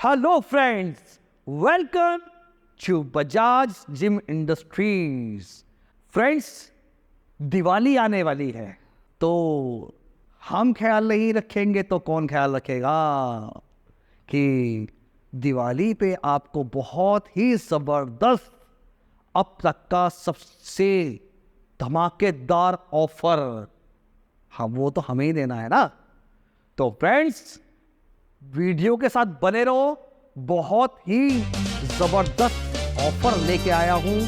Hello friends, welcome to Bajaj gym industries. Friends, Diwali आने वाली है तो हम ख्याल नहीं रखेंगे तो कौन ख्याल रखेगा कि दिवाली पे आपको बहुत ही ज़बरदस्त अब तक का सबसे धमाकेदार ऑफर, हाँ वो तो हमें ही देना है ना। तो फ्रेंड्स, वीडियो के साथ बने रहो, बहुत ही जबरदस्त ऑफर लेके आया हूं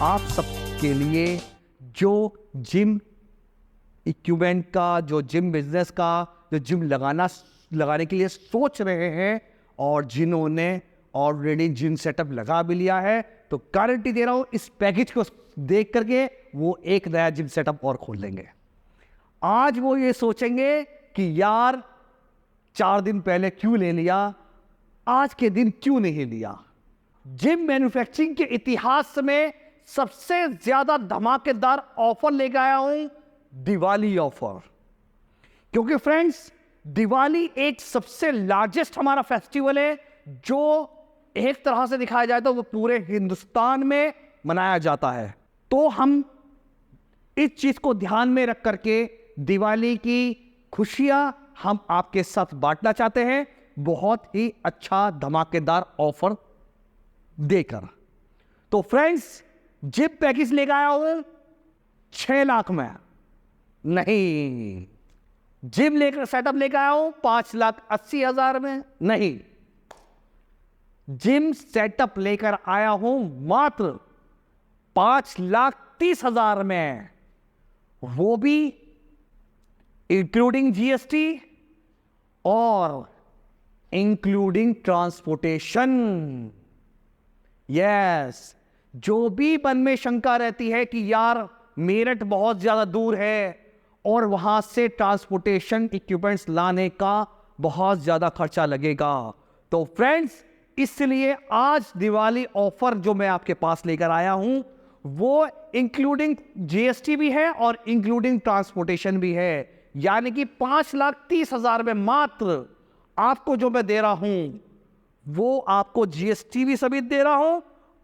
आप सबके लिए। जो जिम इक्विपमेंट का, जो जिम बिजनेस का, जो जिम लगाने के लिए सोच रहे हैं और जिन्होंने ऑलरेडी जिम सेटअप लगा भी लिया है, तो गारंटी दे रहा हूं इस पैकेज को देख करके वो एक नया जिम सेटअप और खोल लेंगे। आज वो ये सोचेंगे कि यार 4 दिन पहले क्यों ले लिया, आज के दिन क्यों नहीं लिया। जिम मैन्युफैक्चरिंग के इतिहास में सबसे ज्यादा धमाकेदार ऑफर लेकर आया हूं, दिवाली ऑफर। क्योंकि फ्रेंड्स, दिवाली एक सबसे लार्जेस्ट हमारा फेस्टिवल है जो एक तरह से दिखाया जाए तो वो पूरे हिंदुस्तान में मनाया जाता है। तो हम इस चीज को ध्यान में रख करके दिवाली की खुशियां हम आपके साथ बांटना चाहते हैं, बहुत ही अच्छा धमाकेदार ऑफर देकर। तो फ्रेंड्स, जिम पैकेज लेकर आया हूं 6 लाख में, नहीं। जिम लेकर सेटअप लेकर आया हूं 5,80,000 में, नहीं। जिम सेटअप लेकर आया हूं मात्र 5,30,000 में, वो भी इंक्लूडिंग जीएसटी और इंक्लूडिंग ट्रांसपोर्टेशन। यस, जो भी मन में शंका रहती है कि यार मेरठ बहुत ज्यादा दूर है और वहां से ट्रांसपोर्टेशन इक्विपमेंट्स लाने का बहुत ज्यादा खर्चा लगेगा, तो फ्रेंड्स इसलिए आज दिवाली ऑफर जो मैं आपके पास लेकर आया हूं वो इंक्लूडिंग जीएसटी भी है और इंक्लूडिंग ट्रांसपोर्टेशन भी है। यानी कि 5,30,000 में मात्र आपको जो मैं दे रहा हूं वो आपको जीएसटी भी समेत दे रहा हूं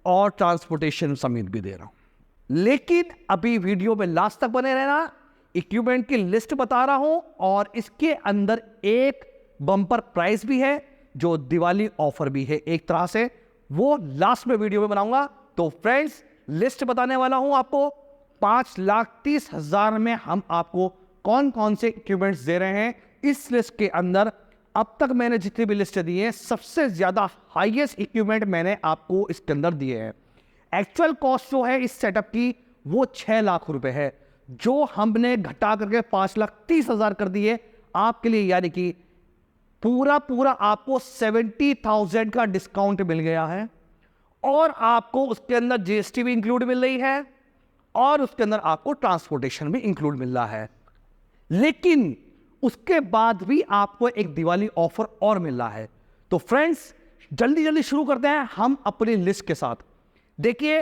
और ट्रांसपोर्टेशन समेत भी दे रहा हूं। लेकिन अभी वीडियो में लास्ट तक बने रहना, इक्विपमेंट की लिस्ट बता रहा हूं और इसके अंदर एक बम्पर प्राइस भी है जो दिवाली ऑफर भी है एक तरह से, वो लास्ट में वीडियो में बनाऊंगा। तो फ्रेंड्स, लिस्ट बताने वाला हूं आपको। 5,30,000 में हम आपको कौन कौन से इक्विपमेंट्स दे रहे हैं। इस लिस्ट के अंदर अब तक मैंने जितनी भी लिस्ट दी है, सबसे ज्यादा हाईएस्ट इक्विपमेंट मैंने आपको इसके अंदर दिए हैं। एक्चुअल कॉस्ट जो है इस सेटअप की वो 6 लाख रुपए है, जो हमने घटा करके 5,30,000 कर दिए आपके लिए। यानी कि पूरा आपको 70,000 का डिस्काउंट मिल गया है और आपको उसके अंदर जीएसटी भी इंक्लूड मिल रही है और उसके अंदर आपको ट्रांसपोर्टेशन भी इंक्लूड मिल रहा है। लेकिन उसके बाद भी आपको एक दिवाली ऑफर और मिल रहा है। तो फ्रेंड्स, जल्दी शुरू करते हैं हम अपनी लिस्ट के साथ। देखिए,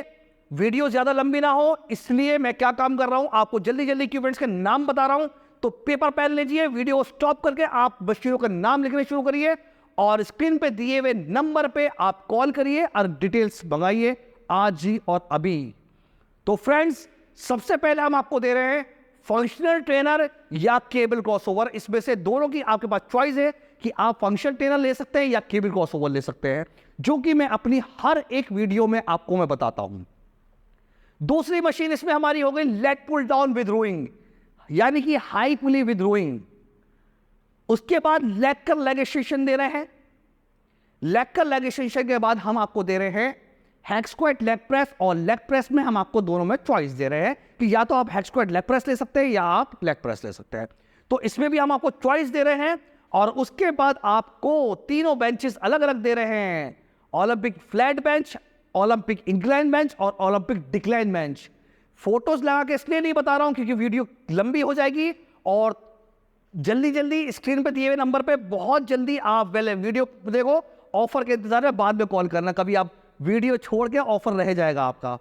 वीडियो ज्यादा लंबी ना हो इसलिए मैं क्या काम कर रहा हूं, आपको जल्दी इक्विपमेंट्स के नाम बता रहा हूं। तो पेपर पेन लीजिए, वीडियो स्टॉप करके आप मशीनों का नाम लिखने शुरू करिए और स्क्रीन पे दिए हुए नंबर पे आप कॉल करिए और डिटेल्स मंगाइए आज ही और अभी। तो फ्रेंड्स, सबसे पहले हम आपको दे रहे हैं फंक्शनल ट्रेनर या केबल क्रॉसओवर। इसमें से दोनों की आपके पास चॉइस है कि आप फंक्शनल ट्रेनर ले सकते हैं या केबल क्रॉसओवर ले सकते हैं, जो कि मैं अपनी हर एक वीडियो में आपको मैं बताता हूं। दूसरी मशीन इसमें हमारी हो गई leg pull down with rowing, यानी कि हाई पुली विद रोइंग। उसके बाद लेग कर लेग एक्सटेंशन दे रहे हैं। लेग कर लेग एक्सटेंशन के बाद हम आपको दे रहे हैं हैक स्क्वाट लेग प्रेस, और लेग प्रेस में हम आपको दोनों में चॉइस दे रहे हैं कि या तो आप हैक स्क्वाट लेग प्रेस ले सकते हैं या आप लेग प्रेस ले सकते हैं। तो इसमें भी हम आपको चॉइस दे रहे हैं। और उसके बाद आपको तीनों बेंचेस अलग अलग दे रहे हैं, Olympic flat bench, Olympic incline bench और ओलंपिक डिक्लाइन बेंच। फोटोज लगा के इसलिए नहीं बता रहा हूं क्योंकि वीडियो लंबी हो जाएगी और जल्दी स्क्रीन पे दिए हुए नंबर पे बहुत जल्दी आप वीडियो देखो। ऑफर के इंतजार में बाद में कॉल करना, कभी आप वीडियो छोड़ के ऑफर रह जाएगा आपका।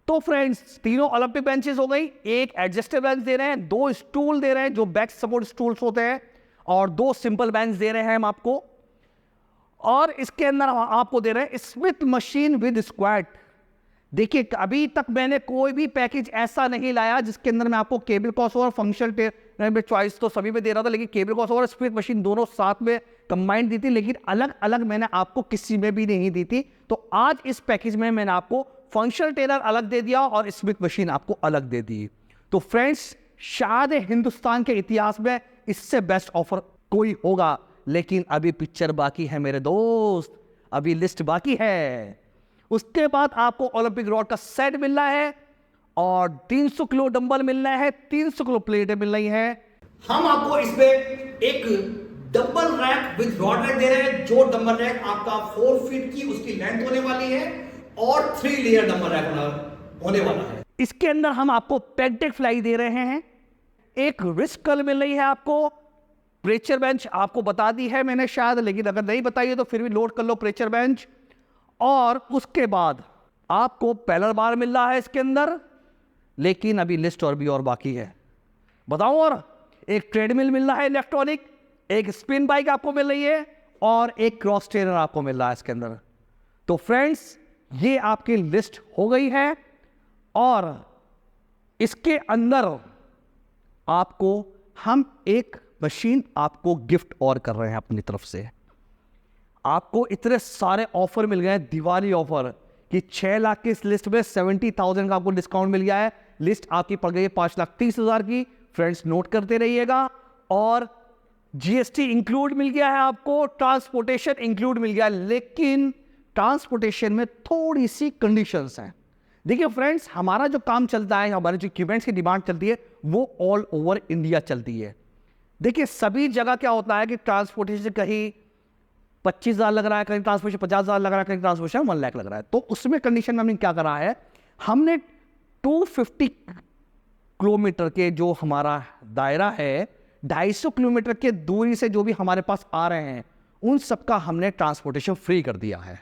तो फ्रेंड्स, तीनों ओलंपिक बेंचेस हो गई, एक एडजस्टेबल बेंच दे रहे हैं, 2 स्टूल दे रहे हैं जो बैक सपोर्ट स्टूल्स होते हैं, और 2 सिंपल बेंच दे रहे हैं हम आपको। और इसके अंदर हम आपको दे रहे हैं स्मिथ मशीन विद स्क्वाड। देखिए अभी तक मैंने कोई भी पैकेज ऐसा नहीं लाया जिसके अंदर मैं आपको केबल क्रॉसओवर फंक्शनल चॉइस तो सभी में दे रहा था, लेकिन केबल क्रॉसओवर और स्मिथ मशीन दोनों साथ में कंबाइंड दी थी, लेकिन अलग अलग मैंने आपको किसी में भी नहीं दी थी। तो आज इस पैकेज में मैंने आपको फंक्शनल टेलर अलग दे दिया और स्मिथ मशीन आपको अलग दे दी। तो फ्रेंड्स, शायद हिंदुस्तान के इतिहास में इससे बेस्ट ऑफर कोई होगा, लेकिन अभी पिक्चर बाकी है मेरे दोस्त, अभी लिस्ट बाकी है। उसके बाद आपको ओलंपिक रॉड का सेट मिल रहा है और 300 किलो डंबल मिल रहा है, 300 किलो प्लेटें मिल रही हैं। हम आपको इसमें एक dumbbell rack with rod rack दे रहे हैं, जो डंबल रैक आपका 4 फीट की उसकी लेंथ होने वाली है और 3 लेयर डंबल रैक होने वाला है। इसके अंदर हम आपको पेगडेक फ्लाई दे रहे हैं, एक रिस्ट कर्ल मिल रही है आपको, प्रेशर बेंच आपको बता दी है मैंने शायद, लेकिन अगर नहीं बताइए तो फिर भी लोड कर लो प्रेशर बेंच। और उसके बाद आपको पैनल बार मिल रहा है इसके अंदर, लेकिन अभी लिस्ट और बाकी है, बताऊं। और एक ट्रेडमिल मिल रहा है इलेक्ट्रॉनिक, एक स्पिन बाइक आपको मिल रही है और एक क्रॉस ट्रेनर आपको मिल रहा है इसके अंदर। तो फ्रेंड्स, ये आपकी लिस्ट हो गई है और इसके अंदर आपको हम एक मशीन आपको गिफ्ट और कर रहे हैं अपनी तरफ से। आपको इतने सारे ऑफर मिल गए हैं, दिवाली ऑफर कि 6 लाख की इस लिस्ट में 70,000 का आपको डिस्काउंट मिल गया है। लिस्ट आपकी पड़ गई है 5,30,000 की। फ्रेंड्स, नोट करते रहिएगा। और जीएसटी इंक्लूड मिल गया है आपको, ट्रांसपोर्टेशन इंक्लूड मिल गया है, लेकिन ट्रांसपोर्टेशन में थोड़ी सी कंडीशंस हैं। देखिए फ्रेंड्स, हमारा जो काम चलता है, हमारे जो इक्विपमेंट्स की डिमांड चलती है, वो ऑल ओवर इंडिया चलती है। देखिए सभी जगह क्या होता है कि ट्रांसपोर्टेशन कहीं 25,000 लग रहा है, कहीं ट्रांसपोर्टेशन 50,000 लग रहा है, कहीं ट्रांसपोर्टेशन 1 लाख लग रहा है। तो उसमें कंडीशन में हमने क्या करा है, हमने 250 किलोमीटर के जो हमारा दायरा है, 250 किलोमीटर के दूरी से जो भी हमारे पास आ रहे हैं, उन सबका हमने ट्रांसपोर्टेशन फ्री कर दिया है।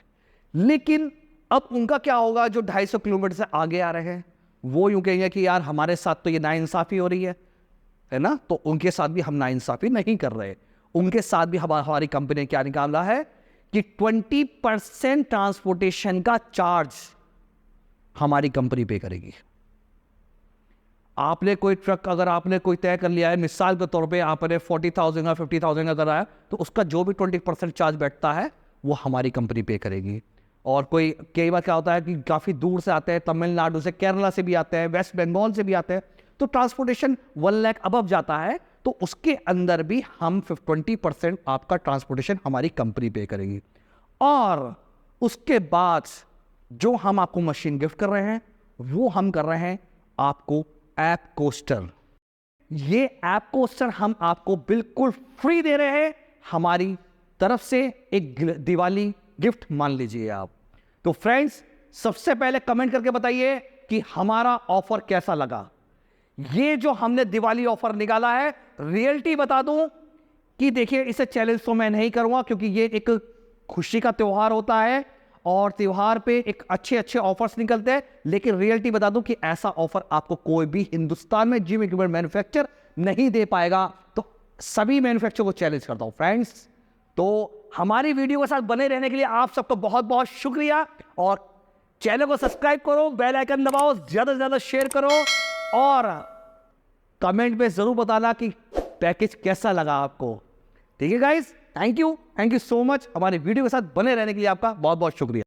लेकिन अब उनका क्या होगा जो 250 किलोमीटर से आगे आ रहे हैं, वो यूं कहेंगे कि यार हमारे साथ तो ये नाइंसाफी हो रही है ना। तो उनके साथ भी हम नाइंसाफी नहीं कर रहे। उनके साथ भी हमारी कंपनी ने क्या निकाला है कि 20% ट्रांसपोर्टेशन का चार्ज हमारी कंपनी पे करेगी। आपने कोई ट्रक अगर आपने कोई तय कर लिया है, मिसाल के तौर पे आपने 40,000 या 50,000 का करा है, तो उसका जो भी 20% चार्ज बैठता है वो हमारी कंपनी पे करेगी। और कोई कई बार क्या होता है कि काफ़ी दूर से आते हैं, तमिलनाडु से, केरला से भी आते हैं, वेस्ट बंगाल से भी आते हैं, तो ट्रांसपोर्टेशन 1 लाख अबव जाता है, तो उसके अंदर भी हम 20% आपका ट्रांसपोर्टेशन हमारी कंपनी पे करेगी। और उसके बाद जो हम आपको मशीन गिफ्ट कर रहे हैं, वो हम कर रहे हैं आपको ऐप कोस्टर। ये ऐप कोस्टर हम आपको बिल्कुल फ्री दे रहे हैं, हमारी तरफ से एक दिवाली गिफ्ट मान लीजिए आप। तो फ्रेंड्स, सबसे पहले कमेंट करके बताइए कि हमारा ऑफर कैसा लगा। ये जो हमने दिवाली ऑफर निकाला है, रियलिटी बता दूं कि देखिए इसे चैलेंज तो मैं नहीं करूंगा, क्योंकि ये एक खुशी का त्यौहार होता है और त्यौहार पे एक अच्छे अच्छे ऑफर्स निकलते हैं। लेकिन रियलिटी बता दूं कि ऐसा ऑफर आपको कोई भी हिंदुस्तान में जिम इक्विपमेंट मैन्युफैक्चर नहीं दे पाएगा। तो सभी मैन्युफैक्चर को चैलेंज करता हूं फ्रेंड्स। तो हमारी वीडियो के साथ बने रहने के लिए आप सबका बहुत बहुत शुक्रिया। और चैनल को सब्सक्राइब करो, बेल आइकन दबाओ, ज्यादा से ज्यादा शेयर करो और कमेंट में जरूर बताना कि पैकेज कैसा लगा आपको। ठीक है guys, thank you so much. हमारी वीडियो के साथ बने रहने के लिए आपका बहुत बहुत शुक्रिया।